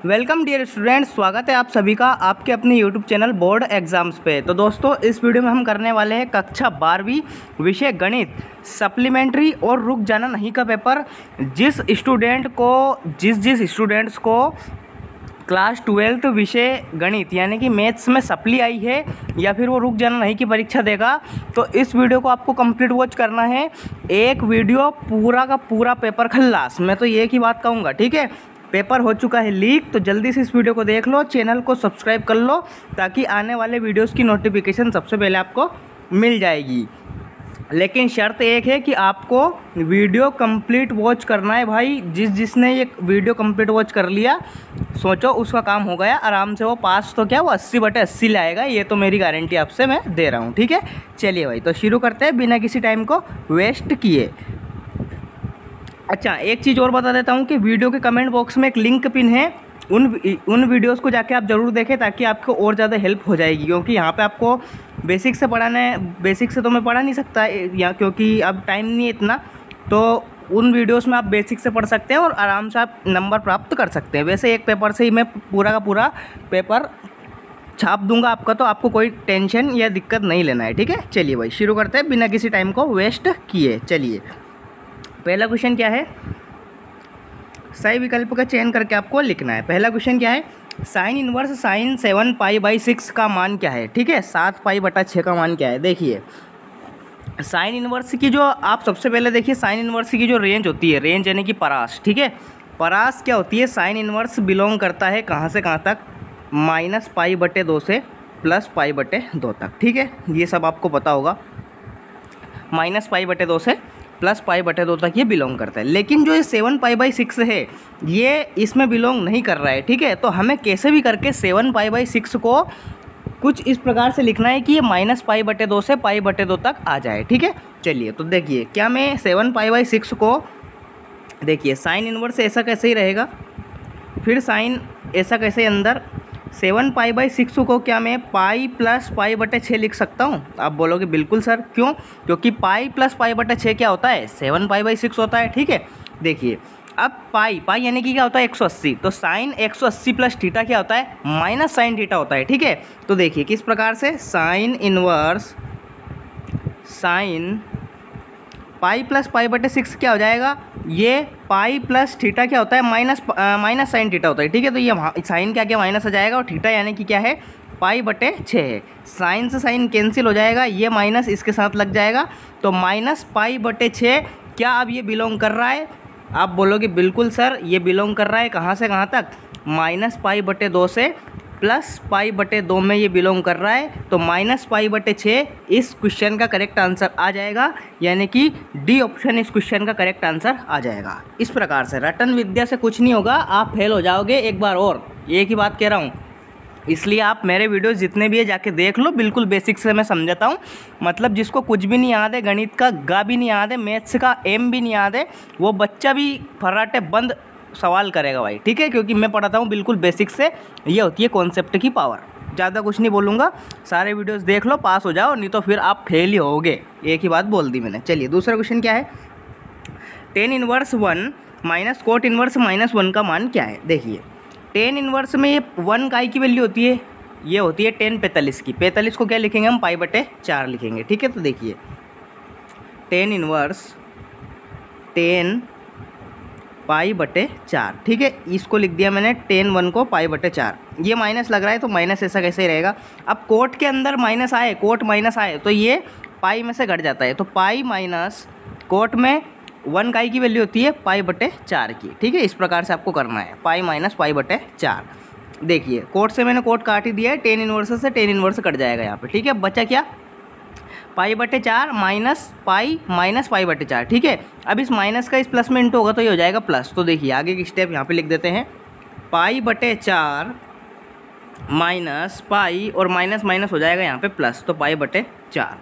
Welcome dear students, स्वागत है आप सभी का आपके अपने यूट्यूब चैनल बोर्ड एग्जाम्स पे। तो दोस्तों, इस वीडियो में हम करने वाले हैं कक्षा 12वीं विषय गणित सप्लीमेंट्री और रुक जाना नहीं का पेपर। जिस स्टूडेंट्स को क्लास 12th विषय गणित यानी कि मैथ्स में सप्ली आई है या फिर वो रुक जाना नहीं की परीक्षा देगा, तो इस वीडियो को आपको कंप्लीट वॉच करना है। एक वीडियो पूरा का पूरा पेपर खल्लास, मैं तो एक ही बात कहूँगा, ठीक है। पेपर हो चुका है लीक, तो जल्दी से इस वीडियो को देख लो, चैनल को सब्सक्राइब कर लो ताकि आने वाले वीडियोस की नोटिफिकेशन सबसे पहले आपको मिल जाएगी। लेकिन शर्त एक है कि आपको वीडियो कंप्लीट वॉच करना है भाई। जिसने ये वीडियो कंप्लीट वॉच कर लिया, सोचो उसका काम हो गया आराम से। वो पास तो क्या, वो 80/80 लाएगा, ये तो मेरी गारंटी आपसे मैं दे रहा हूँ, ठीक है। चलिए भाई, तो शुरू करते हैं बिना किसी टाइम को वेस्ट किए। अच्छा, एक चीज़ और बता देता हूँ कि वीडियो के कमेंट बॉक्स में एक लिंक पिन है, उन वीडियोस को जाके आप ज़रूर देखें ताकि आपको और ज़्यादा हेल्प हो जाएगी। क्योंकि यहाँ पे आपको बेसिक से पढ़ाना है, बेसिक से तो मैं पढ़ा नहीं सकता या क्योंकि अब टाइम नहीं है इतना, तो उन वीडियोस में आप बेसिक से पढ़ सकते हैं और आराम से आप नंबर प्राप्त कर सकते हैं। वैसे एक पेपर से ही मैं पूरा का पूरा पेपर छाप दूंगा आपका, तो आपको कोई टेंशन या दिक्कत नहीं लेना है, ठीक है। चलिए भाई, शुरू करते हैं बिना किसी टाइम को वेस्ट किए। चलिए, पहला क्वेश्चन क्या है, सही विकल्प का चयन करके आपको लिखना है। पहला क्वेश्चन क्या है, साइन इनवर्स साइन 7π/6 का मान क्या है, ठीक है। 7π/6 का मान क्या है, देखिए साइन इनवर्स की जो आप सबसे पहले देखिए साइन इनवर्स की जो रेंज होती है, रेंज यानी कि परास, ठीक है। परास क्या होती है, साइन इनवर्स बिलोंग करता है कहाँ से कहाँ तक, -π/2 से +π/2 तक, ठीक है। ये सब आपको पता होगा, -π/2 से +π/2 तक ये बिलोंग करता है। लेकिन जो ये 7π/6 है, ये इसमें बिलोंग नहीं कर रहा है, ठीक है। तो हमें कैसे भी करके 7π/6 को कुछ इस प्रकार से लिखना है कि ये -π/2 से π/2 तक आ जाए, ठीक है। चलिए, तो देखिए क्या मैं 7π/6 को, देखिए साइन इनवर्स ऐसा कैसे ही रहेगा, फिर साइन ऐसा कैसे अंदर, 7π/6 को क्या मैं पाई प्लस π/6 लिख सकता हूँ। आप बोलोगे बिल्कुल सर, क्यों, क्योंकि पाई प्लस π/6 क्या होता है, 7π/6 होता है, ठीक है। देखिए अब पाई यानी कि क्या होता है 180, तो साइन 180 प्लस थीटा क्या होता है, माइनस साइन थीटा होता है, ठीक है। तो देखिए किस प्रकार से sine inverse sine pi plus π/6 क्या हो जाएगा, ये पाई प्लस थीटा क्या होता है, माइनस साइन थीटा होता है, ठीक है। तो ये साइन क्या क्या माइनस आ जाएगा और थीटा यानी कि क्या है, π/6 है। साइन से साइन कैंसिल हो जाएगा, ये माइनस इसके साथ लग जाएगा, तो -π/6 क्या अब ये बिलोंग कर रहा है। आप बोलोगे बिल्कुल सर, ये बिलोंग कर रहा है कहाँ से कहाँ तक, -π/2 से +π/2 में ये बिलोंग कर रहा है। तो -π/6 इस क्वेश्चन का करेक्ट आंसर आ जाएगा, यानी कि डी ऑप्शन इस क्वेश्चन का करेक्ट आंसर आ जाएगा। इस प्रकार से रटन विद्या से कुछ नहीं होगा, आप फेल हो जाओगे। एक बार और एक ही बात कह रहा हूँ, इसलिए आप मेरे वीडियोस जितने भी है जाके देख लो, बिल्कुल बेसिक से मैं समझाता हूँ। मतलब जिसको कुछ भी नहीं याद है, गणित का गा भी नहीं याद है, मैथ्स का एम भी नहीं याद है, वो बच्चा भी फर्राटे बंद सवाल करेगा भाई, ठीक है। क्योंकि मैं पढ़ाता हूँ बिल्कुल बेसिक से, ये होती है कॉन्सेप्ट की पावर। ज़्यादा कुछ नहीं बोलूँगा, सारे वीडियोस देख लो, पास हो जाओ, नहीं तो फिर आप फेल ही होगे। एक ही बात बोल दी मैंने। चलिए, दूसरा क्वेश्चन क्या है, tan 1 माइनस कोट इनवर्स -1 का मान क्या है। देखिए tan इनवर्स में ये 1 काय की वैल्यू होती है, ये होती है tan 45 की। 45 को क्या लिखेंगे हम, π/4 लिखेंगे, ठीक है। तो देखिए tan इनवर्स tan π/4, ठीक है। इसको लिख दिया मैंने tan 1 को π/4। ये माइनस लग रहा है तो माइनस ऐसा कैसे ही रहेगा। अब कोट के अंदर माइनस आए, कोट माइनस आए तो ये पाई में से घट जाता है, तो पाई माइनस कोट में 1 काय की वैल्यू होती है π/4 की, ठीक है। इस प्रकार से आपको करना है, पाई माइनस π/4। देखिए कोट से मैंने कोट काट ही दिया है, tan इनवर्स से tan इनवर्स कट जाएगा यहाँ पे, ठीक है। बचा क्या, π/4 माइनस पाई माइनस π/4, ठीक है। अब इस माइनस का इस प्लस में इंटू होगा तो ये हो जाएगा प्लस। तो देखिए आगे की स्टेप यहाँ पे लिख देते हैं, π/4 माइनस पाई और माइनस माइनस हो जाएगा यहाँ पे प्लस, तो π/4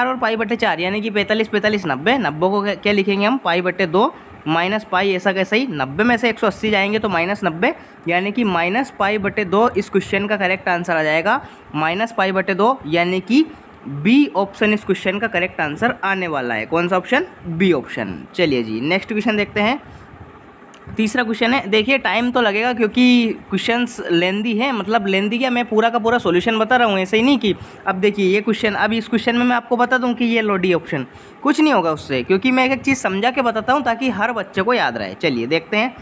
और π/4 यानी कि 45 45 90 को क्या लिखेंगे हम, π/2 माइनस पाई ऐसा कैसे ही, 90 में से 180 जाएंगे तो -90, यानी कि -π/2 इस क्वेश्चन का करेक्ट आंसर आ जाएगा। -π/2 यानी कि बी ऑप्शन इस क्वेश्चन का करेक्ट आंसर आने वाला है। कौन सा ऑप्शन, बी ऑप्शन। चलिए जी, नेक्स्ट क्वेश्चन देखते हैं। तीसरा क्वेश्चन है, देखिए टाइम तो लगेगा क्योंकि क्वेश्चंस लेंदी है, मतलब लेंदी क्या, मैं पूरा का पूरा सॉल्यूशन बता रहा हूँ, ऐसे ही नहीं कि अब देखिए ये क्वेश्चन, अब इस क्वेश्चन में मैं आपको बता दूँ कि ये लो डी ऑप्शन, कुछ नहीं होगा उससे, क्योंकि मैं एक चीज़ समझा के बताता हूँ ताकि हर बच्चे को याद रहे। चलिए देखते हैं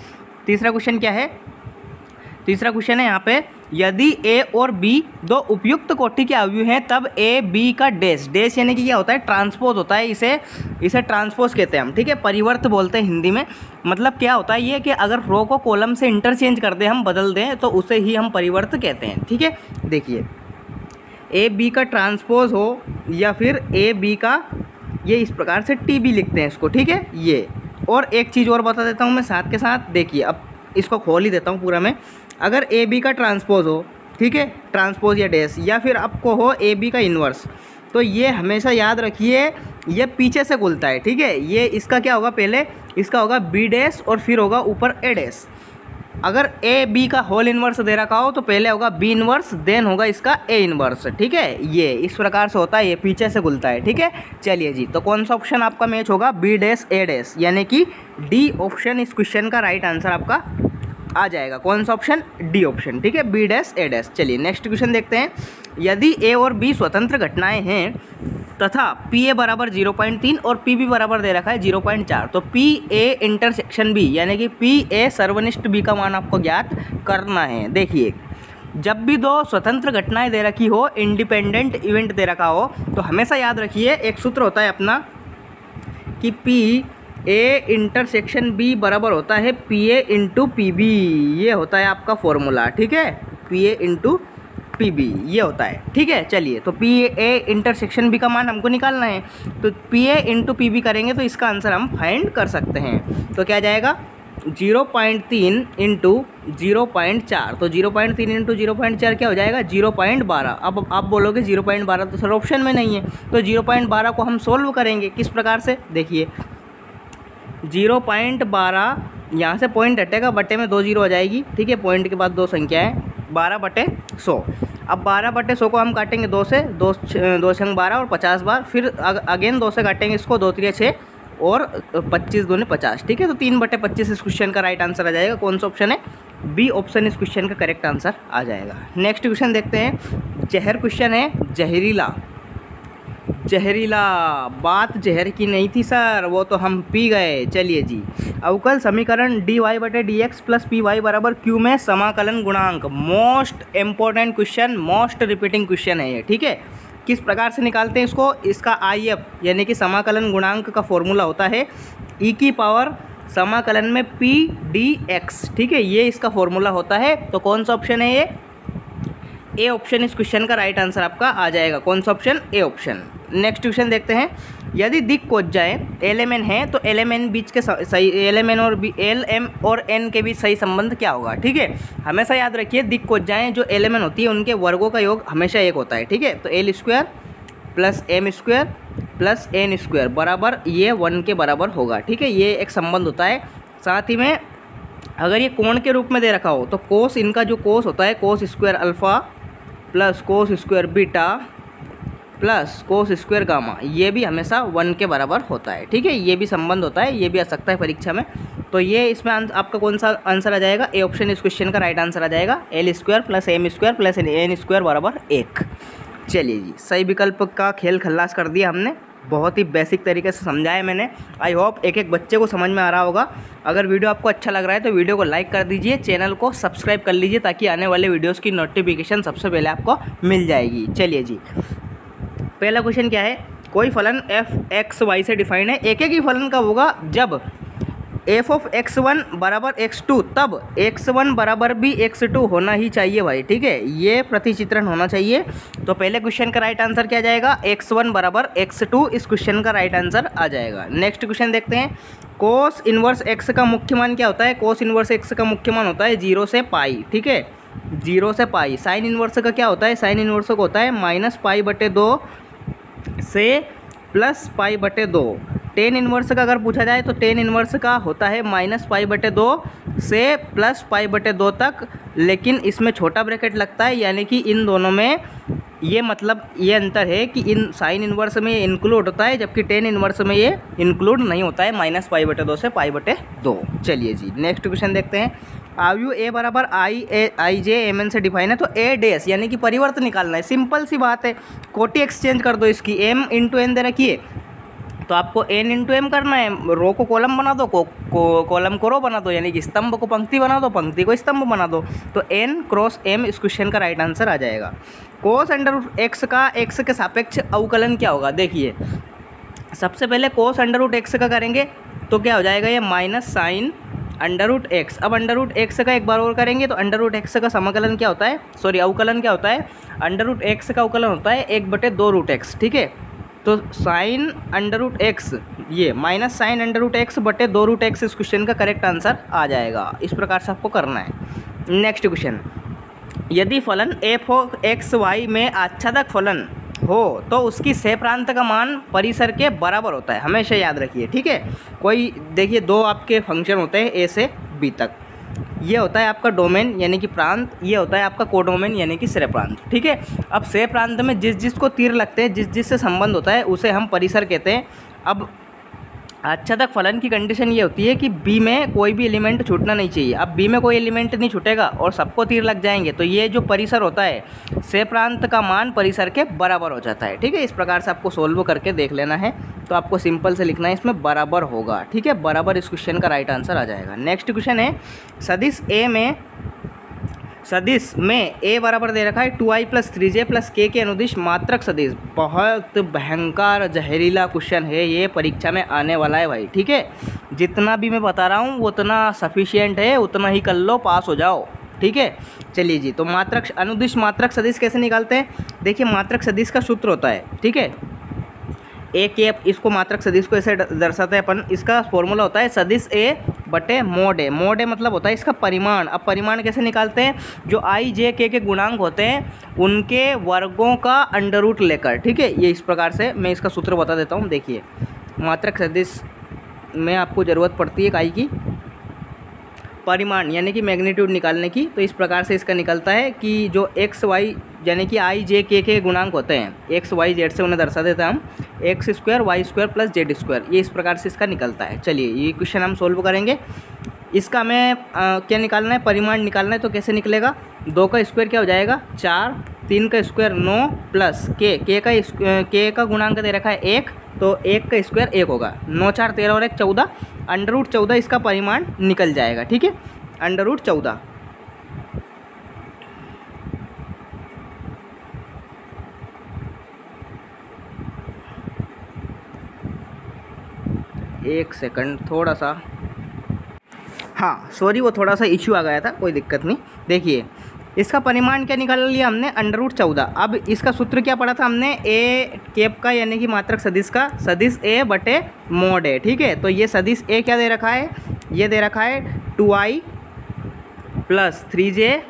तीसरा क्वेश्चन क्या है। तीसरा क्वेश्चन है यहाँ पे, यदि ए और बी दो उपयुक्त कोटि के अवयव हैं तब ए बी का डैश, डैश यानी कि क्या होता है, ट्रांसपोज होता है, इसे ट्रांसपोज कहते हैं हम, ठीक है, परिवर्त बोलते हैं हिंदी में। मतलब क्या होता है ये कि अगर रो को कॉलम से इंटरचेंज कर दें, हम बदल दें, तो उसे ही हम परिवर्त कहते हैं, ठीक है। देखिए ए बी का ट्रांसपोज हो या फिर ए बी का, ये इस प्रकार से टी बी लिखते हैं इसको, ठीक है ये। और एक चीज़ और बता देता हूँ मैं साथ के साथ, देखिए अब इसको खोल ही देता हूँ पूरा मैं। अगर ए बी का ट्रांसपोज हो, ठीक है, ट्रांसपोज या डैश, या फिर आपको हो ए बी का इन्वर्स, तो ये हमेशा याद रखिए ये पीछे से खुलता है, ठीक है। ये इसका क्या होगा, पहले इसका होगा बी डैश और फिर होगा ऊपर ए डैश। अगर ए बी का होल इन्वर्स दे रखा हो तो पहले होगा बी इन्वर्स, देन होगा इसका ए इन्वर्स, ठीक है। ये इस प्रकार से होता है, ये पीछे से खुलता है, ठीक है। चलिए जी, तो कौन सा ऑप्शन आपका मैच होगा, बी डैश ए डैश, यानी कि डी ऑप्शन इस क्वेश्चन का राइट आंसर आपका आ जाएगा। कौन सा ऑप्शन, डी ऑप्शन, ठीक है, बी डैश ए डैश। चलिए नेक्स्ट क्वेश्चन देखते हैं। यदि ए और बी स्वतंत्र घटनाएं हैं तथा पी ए बराबर 0.3 और पी बी बराबर दे रखा है 0.4, तो पी ए इंटरसेक्शन बी यानी कि पी ए सर्वनिष्ठ बी का मान आपको ज्ञात करना है। देखिए जब भी दो स्वतंत्र घटनाएं दे रखी हो, इंडिपेंडेंट इवेंट दे रखा हो, तो हमेशा याद रखिए एक सूत्र होता है अपना कि पी ए इंटरसेक्शन बी बराबर होता है P A into P B, ये होता है आपका फॉर्मूला, ठीक है, P A into P B ये होता है, ठीक है। चलिए तो पी ए इंटरसेक्शन बी का मान हमको निकालना है, तो P A into P B करेंगे तो इसका आंसर हम फाइंड कर सकते हैं। तो क्या जाएगा, 0.3 इंटू 0.4, तो 0.3 इंटू 0.4 क्या हो जाएगा, 0.12। अब आप बोलोगे 0.12 तो सर ऑप्शन में नहीं है, तो 0.12 को हम सोल्व करेंगे किस प्रकार से, देखिए 0.12 यहाँ से पॉइंट हटेगा, बटे में 2 जीरो हो जाएगी, ठीक है, पॉइंट के बाद 2 संख्याएं, 12/100। अब 12/100 को हम काटेंगे 2 से, 2 छंग 12 और 50 बार, फिर अगेन 2 से काटेंगे इसको, 2 3 6 और 25 दूनी 50, ठीक है। तो 3/25 इस क्वेश्चन का राइट आंसर आ जाएगा। कौन सा ऑप्शन है, बी ऑप्शन इस क्वेश्चन का करेक्ट आंसर आ जाएगा। नेक्स्ट क्वेश्चन देखते हैं। जहर क्वेश्चन है, जहरीला, जहरीला बात जहर की नहीं थी सर, वो तो हम पी गए। चलिए जी, अवकल समीकरण डी वाई बटे D X plus P Y बराबर क्यू में समाकलन गुणांक, most important question, most repeating question है ये, ठीक है। किस प्रकार से निकालते हैं इसको, इसका आई एफ यानी कि समाकलन गुणांक का फॉर्मूला होता है ई की पावर समाकलन में पी डी एक्स, ठीक है, ये इसका फॉर्मूला होता है। तो कौन सा ऑप्शन है ये, ए ऑप्शन इस क्वेश्चन का राइट आंसर आपका आ जाएगा। कौन सा option, A option. Next question देखते हैं। यदि दिक् कोज्जाएं एल एम एन है तो एल एम एन बीच के सही, एल एम एन और एल एम और एन के बीच सही संबंध क्या होगा, ठीक है। हमेशा याद रखिए दिक् कोज्जाएं जो एल एम एन होती है उनके वर्गों का योग हमेशा एक होता है, ठीक है। तो L square plus M square plus N square बराबर ये 1 के बराबर होगा, ठीक है, ये एक संबंध होता है। साथ ही में अगर ये कोण के रूप में दे रखा हो तो कोस, इनका जो कोस होता है cos square alpha plus cos square beta plus cos square gamma, ये भी हमेशा 1 के बराबर होता है, ठीक है, ये भी संबंध होता है, ये भी आ सकता है परीक्षा में। तो ये इसमें आपका कौन सा आंसर आ जाएगा, ए ऑप्शन इस क्वेश्चन का राइट आंसर आ जाएगा। L square plus M square plus N square बराबर 1। चलिए जी, सही विकल्प का खेल खल्लास कर दिया हमने, बहुत ही बेसिक तरीके से समझाया मैंने। आई होप एक एक बच्चे को समझ में आ रहा होगा। अगर वीडियो आपको अच्छा लग रहा है तो वीडियो को लाइक कर दीजिए, चैनल को सब्सक्राइब कर लीजिए ताकि आने वाले वीडियोस की नोटिफिकेशन सबसे पहले आपको मिल जाएगी। चलिए जी, पहला क्वेश्चन क्या है, कोई फलन एफ एक्स वाई से डिफाइंड है, एक ही फलन का होगा जब एफ ऑफ x1 बराबर x2 तब x1 बराबर भी x2 होना ही चाहिए भाई, ठीक है, ये प्रतिचित्रण होना चाहिए। तो पहले क्वेश्चन का राइट आंसर क्या जाएगा, x1 बराबर x2 इस क्वेश्चन का राइट आंसर आ जाएगा। नेक्स्ट क्वेश्चन देखते हैं। कोस इनवर्स x का मुख्य मान क्या होता है, कोस इनवर्स x का मुख्य मान होता है 0 से पाई, ठीक है, 0 से पाई। साइन इनवर्स का क्या होता है, साइन इनवर्स का होता है -π/2 से +π/2। टेन इनवर्स का अगर पूछा जाए तो टेन इनवर्स का होता है -π/2 से +π/2 तक, लेकिन इसमें छोटा ब्रैकेट लगता है, यानी कि इन दोनों में ये मतलब ये अंतर है कि इन साइन इन्वर्स में ये इंक्लूड होता है, जबकि टेन इन्वर्स में ये इंक्लूड नहीं होता है, -π/2 से π/2। चलिए जी नेक्स्ट क्वेश्चन देखते हैं। आयु ए बराबर आई जे एम एन से डिफाइन है, तो ए डैश यानी कि परिवर्त निकालना है। सिंपल सी बात है, कोटि एक्सचेंज कर दो इसकी, m इंटू एन दे रखिए तो आपको n इंटू एम करना है। रो को कॉलम बना दो, कॉलम को रो बना दो, यानी कि स्तंभ को पंक्ति बना दो, पंक्ति को स्तंभ बना दो, तो n क्रॉस m इस क्वेश्चन का राइट आंसर आ जाएगा। कोस अंडर रूट एक्स का x के सापेक्ष अवकलन क्या होगा? देखिए सबसे पहले कोस अंडर रूट एक्स का करेंगे तो क्या हो जाएगा, ये minus sine under root X. अब अंडर रूट एक्स का एक बार और करेंगे तो अंडर रूट एक्स का समाकलन क्या होता है, सॉरी अवकलन क्या होता है, अंडर रूट एक्स का अवकलन होता है 1/2 रूट एक्स। ठीक है, तो साइन अंडर रूट एक्स, ये minus sine under root X बटे 2 रूट एक्स इस क्वेश्चन का करेक्ट आंसर आ जाएगा। इस प्रकार से आपको करना है। नेक्स्ट क्वेश्चन, यदि फलन एफ एक्स वाई में आच्छादक फलन हो तो उसकी सह प्रांत का मान परिसर के बराबर होता है, हमेशा याद रखिए। ठीक है, कोई देखिए दो आपके फंक्शन होते हैं ए से बी तक, ये होता है आपका डोमेन यानी कि प्रांत, ये होता है आपका कोडोमेन यानी कि सह प्रांत। ठीक है, अब सह प्रांत में जिस जिस को तीर लगते हैं, जिस जिस से संबंध होता है उसे हम परिसर कहते हैं। अब आच्छादक फलन की कंडीशन ये होती है कि बी में कोई भी एलिमेंट छूटना नहीं चाहिए। अब बी में कोई एलिमेंट नहीं छूटेगा और सबको तीर लग जाएंगे तो ये जो परिसर होता है सह प्रांत का मान परिसर के बराबर हो जाता है। ठीक है, इस प्रकार से आपको सोल्व करके देख लेना है। तो आपको सिंपल से लिखना है इसमें बराबर होगा। ठीक है, बराबर इस क्वेश्चन का राइट आंसर आ जाएगा। नेक्स्ट क्वेश्चन है, सदिश में a बराबर दे रखा है 2i + 3j + k के अनुदिश मात्रक सदिश। बहुत भयंकर जहरीला क्वेश्चन है ये, परीक्षा में आने वाला है भाई। ठीक है, जितना भी मैं बता रहा हूँ उतना सफिशिएंट है, उतना ही कर लो, पास हो जाओ। ठीक है, चलिए जी, तो मात्रक अनुदिश मात्रक सदिश कैसे निकालते हैं? देखिए मात्रक सदिश का सूत्र होता है, ठीक है, एक इसको मात्रक सदिश को ऐसे दर्शाते हैं अपन। इसका फॉर्मूला होता है सदिश ए बटे मोड ए। मोड ए मतलब होता है इसका परिमाण। अब परिमाण कैसे निकालते हैं? जो आई जे के गुणांक होते हैं उनके वर्गों का अंडर रूट लेकर। ठीक है, ये इस प्रकार से मैं इसका सूत्र बता देता हूँ। देखिए मात्रक सदिश में आपको ज़रूरत पड़ती है आई की परिमाण यानी कि मैग्नीट्यूड निकालने की। तो इस प्रकार से इसका निकलता है कि जो एक्स वाई यानी कि आई जे के गुणांक होते हैं, एक्स वाई जेड से उन्हें दर्शा देते हैं हम, x² y² + z²। ये इस प्रकार से इसका निकलता है। चलिए ये क्वेश्चन हम सोल्व करेंगे। इसका हमें क्या निकालना है, परिमाण निकालना है। तो कैसे निकलेगा, 2 का स्क्वायर क्या हो जाएगा 4, 3 का स्क्वायर 9 प्लस के का गुणांक दे रखा है 1, तो 1 का स्क्वायर 1 होगा। 9 4 13 और 1 14, अंडर रूट 14 इसका परिमाण निकल जाएगा। ठीक है, अंडर रूट 14। एक सेकंड, थोड़ा सा, हाँ सॉरी वो थोड़ा सा इश्यू आ गया था, कोई दिक्कत नहीं। देखिए इसका परिमाण क्या निकाल लिया हमने, अंडर रूट 14। अब इसका सूत्र क्या पढ़ा था हमने, ए कैप का यानी कि मात्रक सदिश का, सदिश ए बटे मोड ए। ठीक है, तो ये सदिश ए क्या दे रखा है, ये दे रखा है 2i + 3j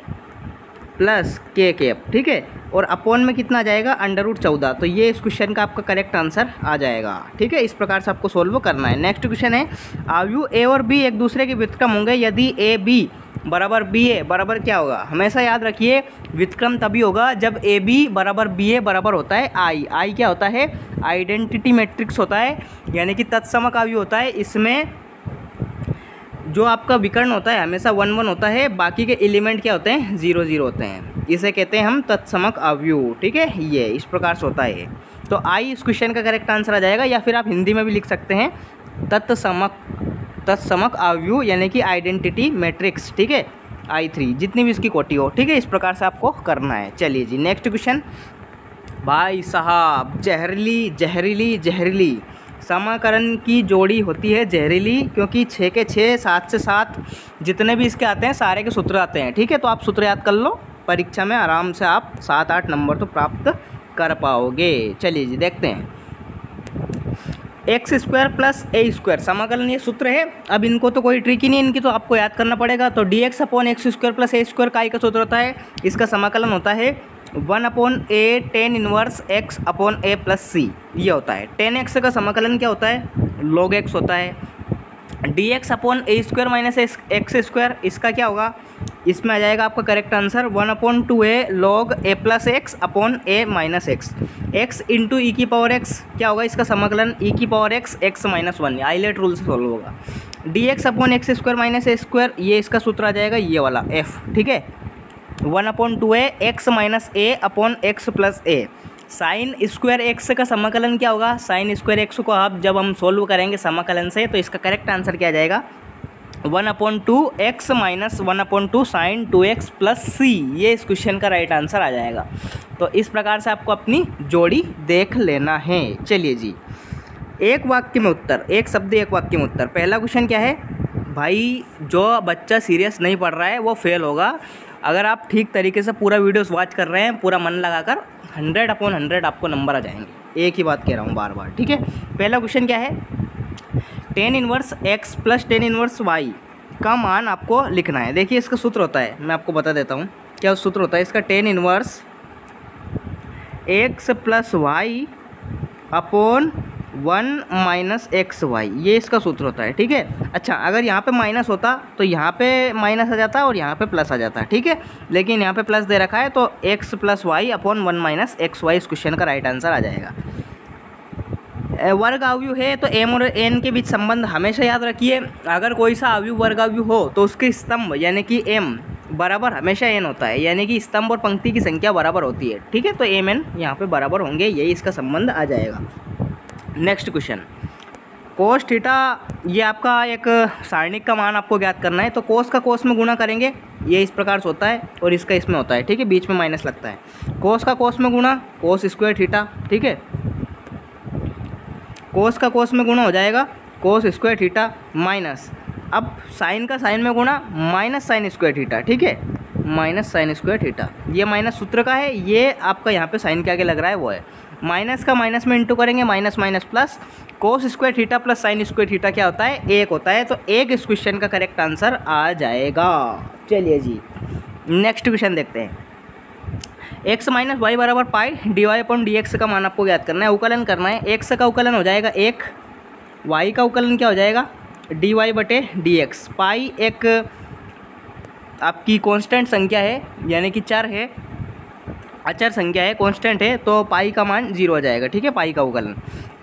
+ k कैप। ठीक है, और अपॉन में कितना आ जाएगा, अंडर रूट 14। तो ये इस क्वेश्चन का आपका करेक्ट आंसर आ जाएगा। ठीक है, इस प्रकार से आपको सोल्व करना है। नेक्स्ट क्वेश्चन है, आयु ए और बी एक दूसरे के व्युत्क्रम होंगे यदि ए बी बराबर बी ए बराबर क्या होगा? हमेशा याद रखिए व्युत्क्रम तभी होगा जब ए बी बराबर बी ए बराबर होता है आई। आई क्या होता है, आइडेंटिटी मैट्रिक्स होता है यानी कि तत्समक आयु होता है। इसमें जो आपका विकर्ण होता है हमेशा 1 1 होता है, बाकी के एलिमेंट क्या होते हैं 0 0 होते हैं। इसे कहते हैं हम तत्समक आव्यूह। ठीक है, ये इस प्रकार से होता है। तो आई इस क्वेश्चन का करेक्ट आंसर आ जाएगा, या फिर आप हिंदी में भी लिख सकते हैं तत्समक आव्यूह यानी कि आइडेंटिटी मैट्रिक्स। ठीक है, I3 जितनी भी इसकी कोटि हो। ठीक है, इस प्रकार से आपको करना है। चलिए जी नेक्स्ट क्वेश्चन, भाई साहब जहरीली समाकरण की जोड़ी होती है जहरीली, क्योंकि 6 के 6 7 से 7 जितने भी इसके आते हैं सारे के सूत्र आते हैं। ठीक है, तो आप सूत्र याद कर लो, परीक्षा में आराम से आप 7 8 नंबर तो प्राप्त कर पाओगे। चलिए जी देखते हैं, x² + a² समाकलन ये सूत्र है। अब इनको तो कोई ट्रिक ही नहीं, इनकी तो आपको याद करना पड़ेगा। तो dx/x² + a² का का सूत्र होता है, इसका समाकलन होता है 1/a tan 1 x/a + c। ये होता है। tan x का समाकलन क्या होता है, log x होता है। dx upon A square minus X square, इसका क्या होगा, इसमें आ जाएगा आपका correct answer 1/2a log a plus X upon A minus X. X into E की पावर एक्स क्या होगा, इसका समाकलन ई की power X X minus 1, ILATE rule से सॉल्व होगा। dx upon X square minus A square, ये इसका सूत्र आ जाएगा ये वाला f, ठीक है। 1/2a एक्स माइनस ए अपॉन एक्स प्लस ए। साइन स्क्वायर एक्स का समाकलन क्या होगा, साइन स्क्वायर एक्स को आप जब हम सोल्व करेंगे समाकलन से तो इसका करेक्ट आंसर क्या आ जाएगा, 1/2 X minus 1/2 sine 2x plus C, ये इस क्वेश्चन का राइट आंसर आ जाएगा। तो इस प्रकार से आपको अपनी जोड़ी देख लेना है। चलिए जी, एक वाक्य में उत्तर, एक शब्द एक वाक्य में उत्तर। पहला क्वेश्चन क्या है भाई, जो बच्चा सीरियस नहीं पढ़ रहा है वो फेल होगा। अगर आप ठीक तरीके से पूरा वीडियोस वॉच कर रहे हैं, पूरा मन लगाकर 100/100 आपको नंबर आ जाएंगे। एक ही बात कह रहा हूँ बार बार, ठीक है। पहला क्वेश्चन क्या है, tan inverse x plus tan inverse y का मान आपको लिखना है। देखिए इसका सूत्र होता है, मैं आपको बता देता हूँ क्या सूत्र होता है इसका, tan inverse x plus y upon 1 minus X Y, ये इसका सूत्र होता है, ठीक है। अच्छा, अगर यहाँ पे माइनस होता तो यहाँ पे माइनस आ जाता और यहाँ पे प्लस आ जाता, ठीक है। लेकिन यहाँ पे प्लस दे रखा है तो x plus Y upon 1 minus X Y इस क्वेश्चन का राइट आंसर आ जाएगा। वर्ग अवयव है तो m और n के बीच संबंध हमेशा याद रखिए। अगर कोई सा अवयव वर्ग अवयव हो तो उसके स्तंभ यानी कि m बराबर हमेशा n होता है, यानी कि स्तंभ और पंक्ति की संख्या बराबर होती है, ठीक है। तो m n यहाँ पे बराबर होंगे, यही इसका संबंध आ जाएगा। नेक्स्ट क्वेश्चन, कोस थीटा, ये आपका एक सारणिक का मान आपको ज्ञात करना है। तो कोस का कोस में गुणा करेंगे, ये इस प्रकार से होता है और इसका इसमें होता है, ठीक है। बीच में माइनस लगता है। कोस का कोस में गुणा कोस स्क्वायर थीटा, ठीक है। कोस का कोस में गुणा हो जाएगा कोस स्क्वायर थीटा माइनस, अब साइन का साइन में गुणा माइनस साइन स्क्वायर थीटा, ठीक है, माइनस साइन स्क्वायर थीटा। ये माइनस सूत्र का है, ये आपका यहाँ पे साइन के आगे लग रहा है वो है। माइनस का माइनस में इंटू करेंगे, minus minus plus, cos square theta plus sine square theta क्या होता है, 1 होता है। तो 1 इस क्वेश्चन का करेक्ट आंसर आ जाएगा। चलिए जी, नेक्स्ट क्वेश्चन देखते हैं। x माइनस वाई बराबर पाई dy अपॉन dx का मान आपको ज्ञात करना है, अवकलन करना है। x का अवकलन हो जाएगा 1, y का अवकलन क्या हो जाएगा dy बटे dx। पाई एक आपकी कांस्टेंट संख्या है, यानी कि चर है, अचर संख्या है, कांस्टेंट है, तो पाई का मान 0 आ जाएगा, ठीक है। पाई का अवकलन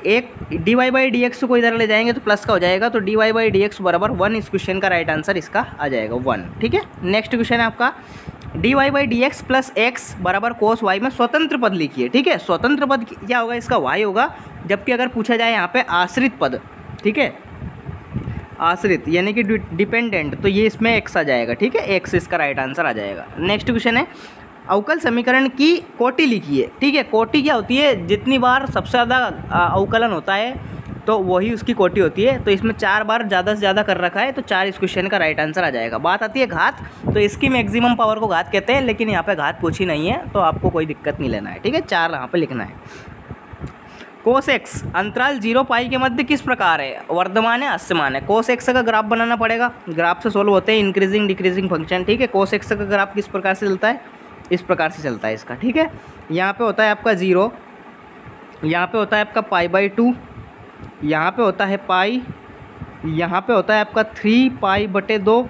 एक dy बाई dx को इधर ले जाएंगे तो प्लस का हो जाएगा, तो dy बाई dx बराबर 1 इस क्वेश्चन का राइट आंसर इसका आ जाएगा 1, ठीक है। नेक्स्ट क्वेश्चन है आपका dy by dx plus x बराबर कोस वाई में स्वतंत्र पद लिखिए, ठीक है। स्वतंत्र पद क्या होगा, इसका y होगा, जबकि अगर पूछा जाए यहाँ पे आश्रित पद, ठीक है, आश्रित यानी कि डिपेंडेंट, तो ये इसमें x आ जाएगा, ठीक है, x इसका राइट आंसर आ जाएगा। नेक्स्ट क्वेश्चन है अवकल समीकरण की कोटि लिखिए, ठीक है। कोटि क्या होती है, जितनी बार सबसे ज़्यादा अवकलन होता है तो वही उसकी कोटि होती है। तो इसमें 4 बार ज़्यादा से ज़्यादा कर रखा है, तो 4 इस क्वेश्चन का राइट आंसर आ जाएगा। बात आती है घात, तो इसकी मैक्सिमम पावर को घात कहते हैं, लेकिन यहाँ पे घात पूछी नहीं है तो आपको कोई दिक्कत नहीं लेना है, ठीक है। 4 यहाँ पे लिखना है। कोस एक्स अंतराल 0 पाई के मध्य किस प्रकार है, वर्धमान है अस्थमान है। कोस एक्स का ग्राफ बनाना पड़ेगा, ग्राफ से सोल्व होते हैं इंक्रीजिंग डिक्रीजिंग फंक्शन, ठीक है। कोस एक्स का ग्राफ किस प्रकार से चलता है, इस प्रकार से चलता है इसका, ठीक है। यहाँ पे होता है आपका 0, यहाँ पे होता है आपका π/2, यहाँ पे होता है पाई, यहाँ पे होता है आपका 3 पाई बटे 2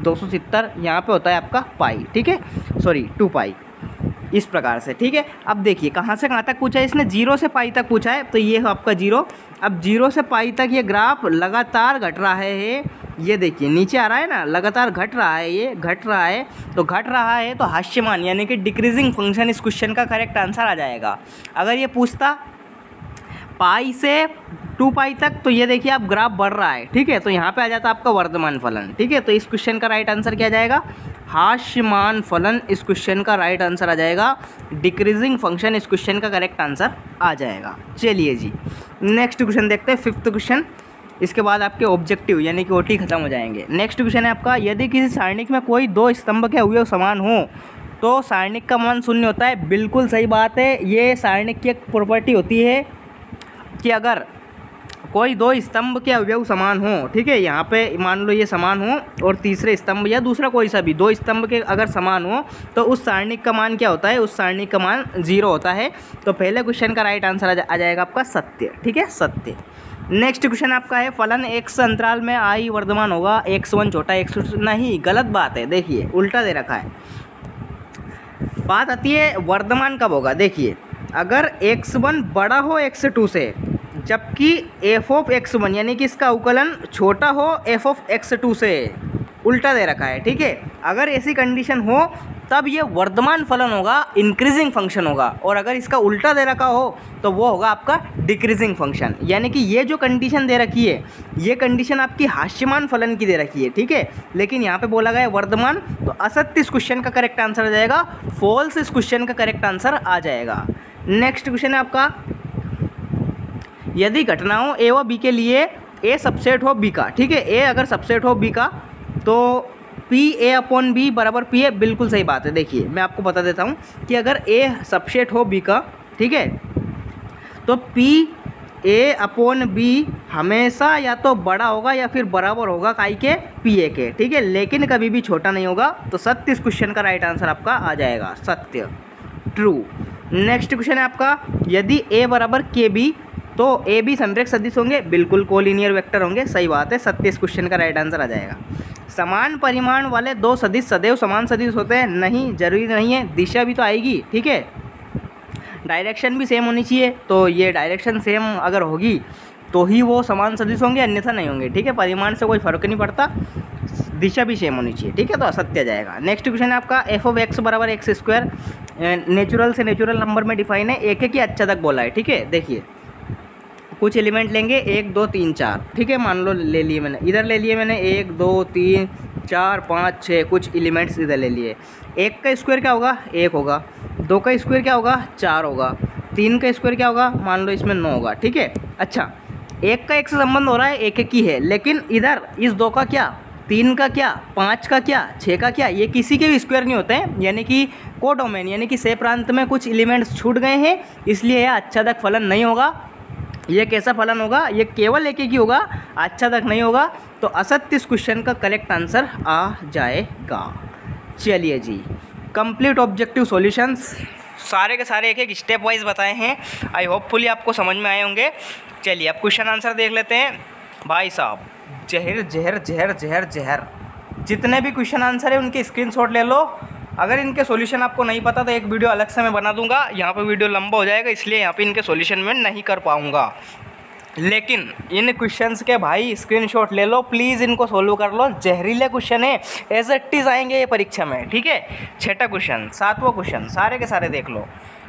270, यहाँ पे होता है आपका पाई, ठीक है, सॉरी 2 पाई, इस प्रकार से, ठीक है। अब देखिए कहाँ से कहाँ तक पूछा है इसने, 0 से पाई तक पूछा है, तो ये है आपका 0। अब 0 से पाई तक ये ग्राफ लगातार घट रहा है, ये देखिए नीचे आ रहा है ना, लगातार घट रहा है, ये घट रहा है, तो घट रहा है तो हास्यमान यानी कि डिक्रीजिंग फंक्शन इस क्वेश्चन का करेक्ट आंसर आ जाएगा। अगर ये पूछता पाई से 2 पाई तक, तो ये देखिए आप ग्राफ बढ़ रहा है, ठीक है, तो यहाँ पे आ जाता आपका वर्धमान फलन, ठीक है। तो इस क्वेश्चन का राइट आंसर क्या जाएगा, हास्यमान फलन इस क्वेश्चन का राइट आंसर आ जाएगा। डिक्रीजिंग फंक्शन इस क्वेश्चन का करेक्ट आंसर आ जाएगा। चलिए जी, नेक्स्ट क्वेश्चन देखते हैं, 5th क्वेश्चन। इसके बाद आपके ऑब्जेक्टिव यानी कि ओटी खत्म हो जाएंगे। नेक्स्ट क्वेश्चन है आपका, यदि किसी सारणिक में कोई 2 स्तंभ के अवयव समान हो तो सारणिक का मान 0 होता है। बिल्कुल सही बात है, ये सारणिक की एक प्रॉपर्टी होती है कि अगर कोई 2 स्तंभ के अवयव समान हो, ठीक है, यहाँ पे मान लो ये समान हो और तीसरे स्तंभ या दूसरा कोई सा भी 2 स्तंभ के अगर समान हो तो उस सारणिक का मान क्या होता है, उस सारणिक का मान 0 होता है। तो पहले क्वेश्चन का राइट आंसर आ जाएगा आपका सत्य, ठीक है, सत्य। नेक्स्ट क्वेश्चन आपका है फलन x अंतराल में आई वर्धमान होगा, x1 छोटा x2 नहीं, गलत बात है। देखिए उल्टा दे रखा है। बात आती है वर्धमान कब होगा। देखिए अगर x1 बड़ा हो x2 से, जबकि f ऑफ x1 यानी कि इसका अवकलन छोटा हो f ऑफ x2 से, उल्टा दे रखा है। ठीक है, अगर ऐसी कंडीशन हो तब ये वर्धमान फलन होगा, इंक्रीजिंग फंक्शन होगा। और अगर इसका उल्टा दे रखा हो तो वो होगा आपका डिक्रीजिंग फंक्शन। यानी कि ये जो कंडीशन दे रखी है ये कंडीशन आपकी हास्यमान फलन की दे रखी है। ठीक है, लेकिन यहाँ पे बोला गया है वर्धमान, तो असत्य इस क्वेश्चन का करेक्ट आंसर आ जाएगा, फॉल्स इस क्वेश्चन का करेक्ट आंसर आ जाएगा। नेक्स्ट क्वेश्चन है आपका, यदि घटनाओं ए व बी के लिए ए सबसेट हो बी का, ठीक है, ए अगर सबसेट हो बी का तो पी ए अपॉन बी बराबर पी ए, बिल्कुल सही बात है। देखिए मैं आपको बता देता हूँ कि अगर ए सबसेट हो बी का, ठीक है, तो पी ए अपॉन बी हमेशा या तो बड़ा होगा या फिर बराबर होगा काई के पी ए के। ठीक है, लेकिन कभी भी छोटा नहीं होगा। तो सत्य इस क्वेश्चन का राइट आंसर आपका आ जाएगा, सत्य, ट्रू। नेक्स्ट क्वेश्चन है आपका, यदि ए बराबर के बी तो ए बी संरेख सदिश होंगे, बिल्कुल कोलिनियर वेक्टर होंगे, सही बात है, सत्य इस क्वेश्चन का राइट आंसर आ जाएगा। समान परिमाण वाले दो सदिश सदैव समान सदिश होते हैं, नहीं, जरूरी नहीं है, दिशा भी तो आएगी। ठीक है, डायरेक्शन भी सेम होनी चाहिए, तो ये डायरेक्शन सेम अगर होगी तो ही वो समान सदिश होंगे, अन्यथा नहीं होंगे। ठीक है, परिमाण से कोई फर्क नहीं पड़ता, दिशा भी सेम होनी चाहिए। ठीक है, तो असत्य जाएगा। नेक्स्ट क्वेश्चन है आपका, एफ ऑफ एक्स बराबर एक्स स्क्वायर नेचुरल से नेचुरल नंबर में डिफाइन है, एक की अच्छा तक बोला है। ठीक है, देखिए कुछ एलिमेंट लेंगे 1 2 3 4, ठीक है, मान लो ले लिए मैंने, इधर ले लिए मैंने 1 2 3 4 5 6, कुछ एलिमेंट्स इधर ले लिए। 1 का स्क्वायर क्या होगा, 1 होगा, 2 का स्क्वायर क्या होगा, 4 होगा, 3 का स्क्वायर क्या होगा, मान लो इसमें 9 होगा। ठीक है, अच्छा 1 का 1 से संबंध हो रहा है, 1 की है, लेकिन इधर इस 2 का क्या, 3 का क्या, 5 का क्या, 6 का क्या, ये किसी के भी स्क्वायर नहीं होते हैं। यानी कि कोडोमेन यानी कि से प्रांत में कुछ एलिमेंट्स छूट गए हैं, इसलिए यह आच्छादक फलन नहीं होगा। ये कैसा फलन होगा, ये केवल एक ही होगा, आच्छादक नहीं होगा। तो असत्य इस क्वेश्चन का करेक्ट आंसर आ जाएगा। चलिए जी, कंप्लीट ऑब्जेक्टिव सॉल्यूशंस सारे के सारे एक एक स्टेप वाइज बताए हैं, आई होपफुली आपको समझ में आए होंगे। चलिए अब क्वेश्चन आंसर देख लेते हैं। भाई साहब जहर जहर जहर जहर जहर, जितने भी क्वेश्चन आंसर है उनके स्क्रीनशॉट ले लो। अगर इनके सॉल्यूशन आपको नहीं पता तो एक वीडियो अलग से मैं बना दूंगा, यहाँ पे वीडियो लंबा हो जाएगा, इसलिए यहाँ पे इनके सॉल्यूशन में नहीं कर पाऊँगा। लेकिन इन क्वेश्चंस के भाई स्क्रीनशॉट ले लो प्लीज़, इनको सोल्व कर लो, जहरीले क्वेश्चन है, एज इट इज आएंगे ये परीक्षा में। ठीक है, 6ठा क्वेश्चन, 7वां क्वेश्चन, सारे के सारे देख लो।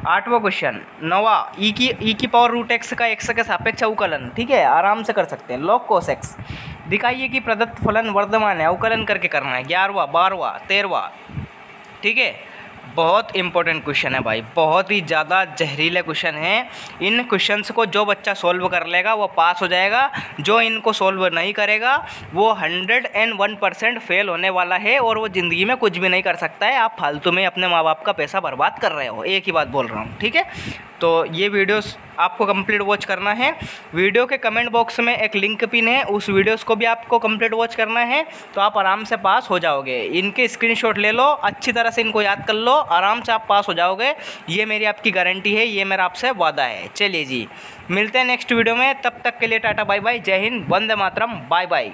8वां क्वेश्चन, 9वां ई की पावर रूट एक्स का एक्स के सापेक्ष अवकलन, ठीक है, आराम से कर सकते हैं, log cos x। दिखाइए कि प्रदत्त फलन वर्धमान है, अवकलन करके करना है। 11वां 12वां 13वां, ठीक है, बहुत इंपॉर्टेंट क्वेश्चन है भाई, बहुत ही ज़्यादा जहरीले क्वेश्चन हैं। इन क्वेश्चंस को जो बच्चा सॉल्व कर लेगा वो पास हो जाएगा, जो इनको सॉल्व नहीं करेगा वो 101% फेल होने वाला है, और वो ज़िंदगी में कुछ भी नहीं कर सकता है। आप फालतू में अपने माँ बाप का पैसा बर्बाद कर रहे हो, एक ही बात बोल रहा हूँ। ठीक है, तो ये वीडियोस आपको कंप्लीट वॉच करना है। वीडियो के कमेंट बॉक्स में एक लिंक पिन है, उस वीडियोस को भी आपको कंप्लीट वॉच करना है, तो आप आराम से पास हो जाओगे। इनके स्क्रीनशॉट ले लो, अच्छी तरह से इनको याद कर लो, आराम से आप पास हो जाओगे, ये मेरी आपकी गारंटी है, ये मेरा आपसे वादा है। चलिए जी, मिलते हैं नेक्स्ट वीडियो में, तब तक के लिए टाटा बाय बाय, जय हिंद, वंदे मातरम, बाय बाय।